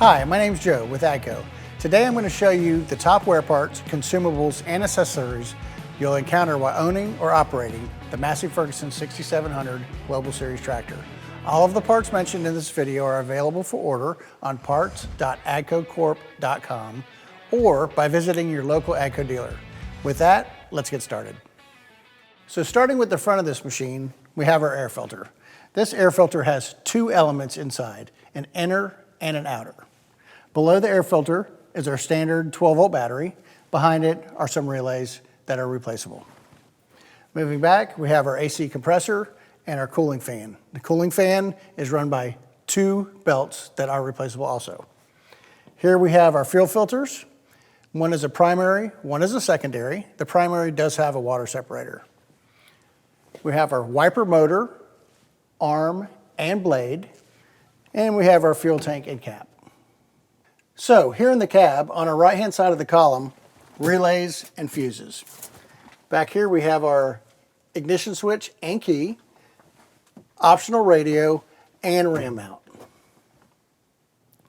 Hi, my name's Joe with AGCO. Today I'm going to show you the top wear parts, consumables, and accessories you'll encounter while owning or operating the Massey Ferguson 6700 Global Series tractor. All of the parts mentioned in this video are available for order on parts.agcocorp.com or by visiting your local AGCO dealer. With that, let's get started. So starting with the front of this machine, we have our air filter. This air filter has two elements inside, an inner and an outer. Below the air filter is our standard 12-volt battery. Behind it are some relays that are replaceable. Moving back, we have our AC compressor and our cooling fan. The cooling fan is run by two belts that are replaceable also. Here we have our fuel filters. One is a primary, one is a secondary. The primary does have a water separator. We have our wiper motor, arm, and blade, and we have our fuel tank and cap. So here in the cab, on our right-hand side of the column, relays and fuses. Back here we have our ignition switch and key, optional radio, and ram mount.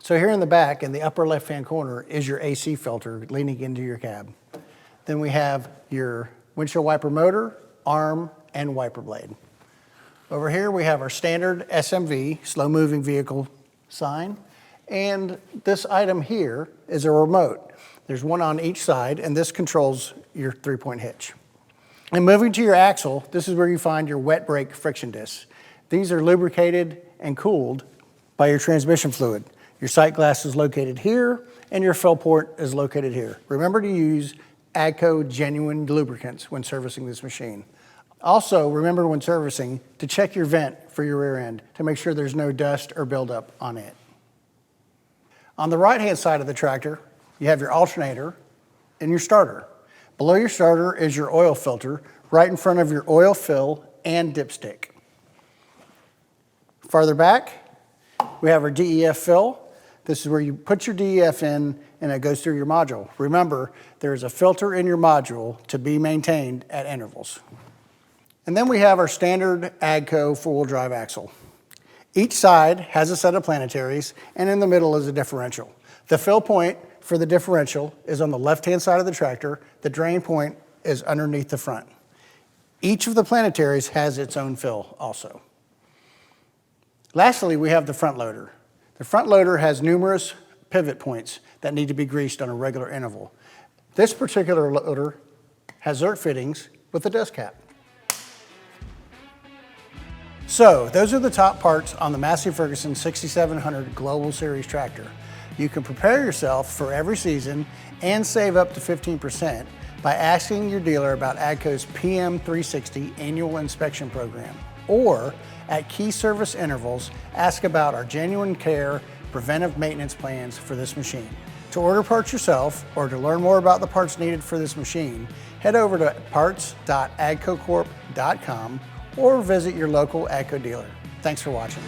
So here in the back, in the upper left-hand corner, is your AC filter leaning into your cab. Then we have your windshield wiper motor, arm, and wiper blade. Over here we have our standard SMV, slow moving vehicle sign, and this item here is a remote. There's one on each side, and this controls your 3-point hitch. And moving to your axle, this is where you find your wet brake friction discs. These are lubricated and cooled by your transmission fluid. Your sight glass is located here, and your fill port is located here. Remember to use AGCO genuine lubricants when servicing this machine. Also, remember when servicing to check your vent for your rear end to make sure there's no dust or buildup on it. On the right-hand side of the tractor, you have your alternator and your starter. Below your starter is your oil filter, right in front of your oil fill and dipstick. Farther back, we have our DEF fill. This is where you put your DEF in and it goes through your module. Remember, there's a filter in your module to be maintained at intervals. And then we have our standard AGCO four-wheel drive axle. Each side has a set of planetaries, and in the middle is a differential. The fill point for the differential is on the left-hand side of the tractor. The drain point is underneath the front. Each of the planetaries has its own fill also. Lastly, we have the front loader. The front loader has numerous pivot points that need to be greased on a regular interval. This particular loader has zerk fittings with a dust cap. So, those are the top parts on the Massey Ferguson 6700 Global Series tractor. You can prepare yourself for every season and save up to 15% by asking your dealer about AGCO's PM360 annual inspection program. Or, at key service intervals, ask about our GenuineCare preventive maintenance plans for this machine. To order parts yourself or to learn more about the parts needed for this machine, head over to parts.agcocorp.com or visit your local AGCO dealer. Thanks for watching.